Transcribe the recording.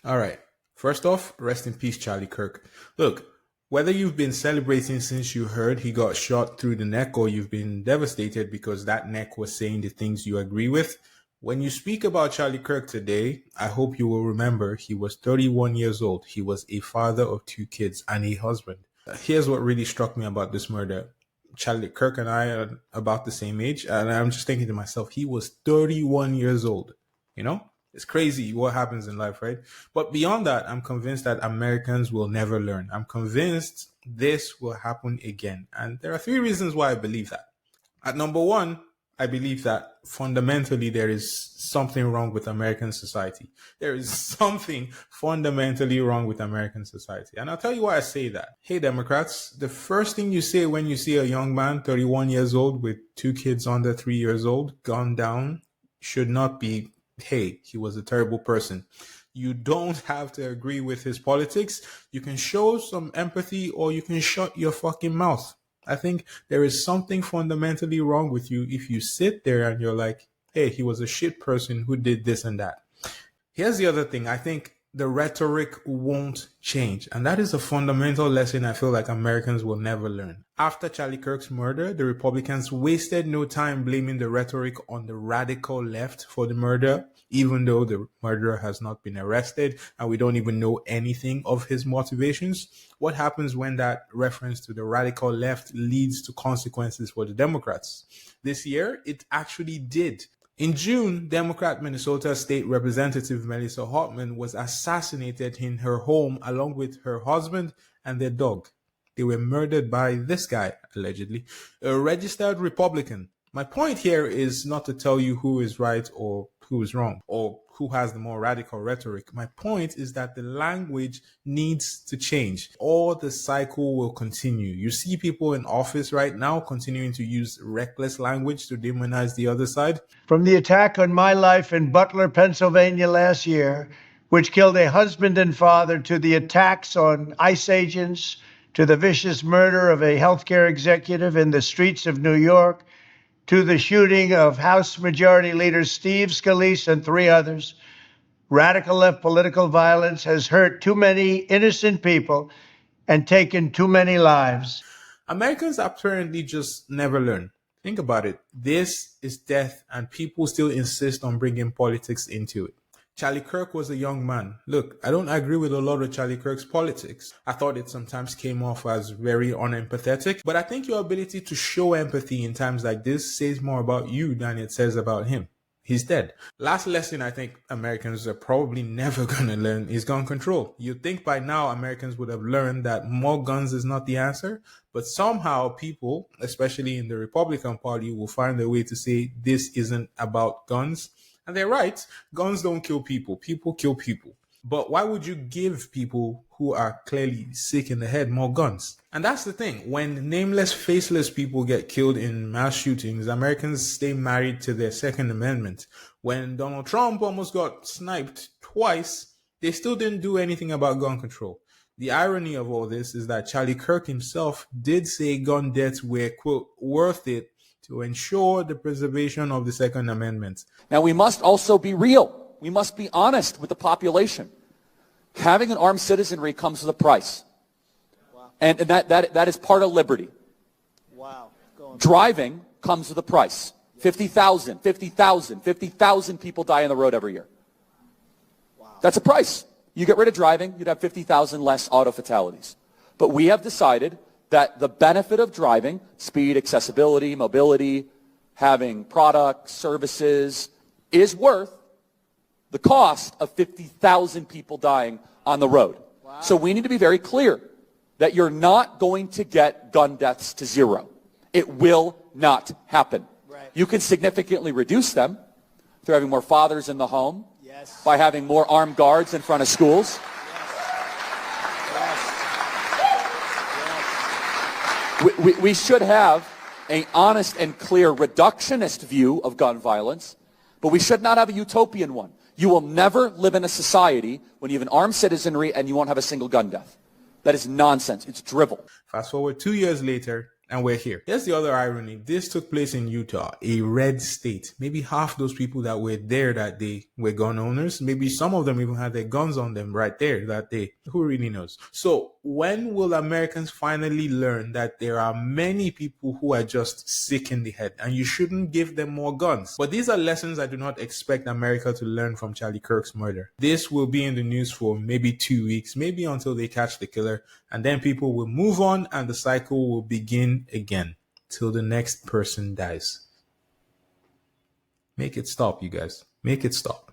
All right. First off, rest in peace, Charlie Kirk. Look, whether you've been celebrating since you heard he got shot through the neck or you've been devastated because that neck was saying the things you agree with, when you speak about Charlie Kirk today, I hope you will remember he was 31 years old. He was a father of two kids and a husband. Here's what really struck me about this murder. Charlie Kirk and I are about the same age, and I'm just thinking to myself, he was 31 years old. You know, it's crazy what happens in life, right? But beyond that, I'm convinced that Americans will never learn. I'm convinced this will happen again. And there are three reasons why I believe that. At number one, I believe that fundamentally there is something wrong with American society. There is something fundamentally wrong with American society. And I'll tell you why I say that. Hey, Democrats, the first thing you say when you see a young man, 31 years old, with two kids under 3 years old, gunned down, should not be, hey, he was a terrible person. You don't have to agree with his politics. You can show some empathy or you can shut your fucking mouth. I think there is something fundamentally wrong with you if you sit there and you're like, hey, he was a shit person who did this and that. Here's the other thing. I think the rhetoric won't change. And that is a fundamental lesson I feel like Americans will never learn. After Charlie Kirk's murder, the Republicans wasted no time blaming the rhetoric on the radical left for the murder, even though the murderer has not been arrested and we don't even know anything of his motivations. What happens when that reference to the radical left leads to consequences for the Democrats? This year, it actually did. In June, Democrat Minnesota State Representative Melissa Hartman was assassinated in her home along with her husband and their dog. They were murdered by this guy, allegedly, a registered Republican. My point here is not to tell you who is right or who is wrong or who has the more radical rhetoric. My point is that the language needs to change or the cycle will continue. You see people in office right now continuing to use reckless language to demonize the other side. From the attack on my life in Butler, Pennsylvania last year, which killed a husband and father, to the attacks on ICE agents, to the vicious murder of a healthcare executive in the streets of New York, to the shooting of House Majority Leader Steve Scalise and three others, radical left political violence has hurt too many innocent people and taken too many lives. Americans apparently just never learn. Think about it. This is death, and people still insist on bringing politics into it. Charlie Kirk was a young man. Look, I don't agree with a lot of Charlie Kirk's politics. I thought it sometimes came off as very unempathetic, but I think your ability to show empathy in times like this says more about you than it says about him. He's dead. Last lesson I think Americans are probably never going to learn is gun control. You'd think by now Americans would have learned that more guns is not the answer, but somehow people, especially in the Republican Party, will find a way to say this isn't about guns. And they're right. Guns don't kill people. People kill people. But why would you give people who are clearly sick in the head more guns? And that's the thing. When nameless, faceless people get killed in mass shootings, Americans stay married to their Second Amendment. When Donald Trump almost got sniped twice, they still didn't do anything about gun control. The irony of all this is that Charlie Kirk himself did say gun deaths were, quote, worth it to ensure the preservation of the Second Amendment. Now, we must also be real. We must be honest with the population. Having an armed citizenry comes with a price. Wow. And that is part of liberty. Wow. Driving comes with a price. 50,000 people die on the road every year. Wow. That's a price. You get rid of driving, you'd have 50,000 less auto fatalities. But we have decided that the benefit of driving, speed, accessibility, mobility, having products, services, is worth the cost of 50,000 people dying on the road. Wow. So we need to be very clear that you're not going to get gun deaths to zero. It will not happen. Right. You can significantly reduce them through having more fathers in the home, yes, by having more armed guards in front of schools. We should have an honest and clear reductionist view of gun violence, but we should not have a utopian one. You will never live in a society when you have an armed citizenry and you won't have a single gun death. That is nonsense. It's drivel. Fast forward 2 years later, and we're here. Here's the other irony. This took place in Utah, a red state. Maybe half those people that were there that day were gun owners. Maybe some of them even had their guns on them right there that day. Who really knows? So when will Americans finally learn that there are many people who are just sick in the head and you shouldn't give them more guns? But these are lessons I do not expect America to learn from Charlie Kirk's murder. This will be in the news for maybe 2 weeks, maybe until they catch the killer, and then people will move on and the cycle will begin again till the next person dies. Make it stop, you guys. Make it stop.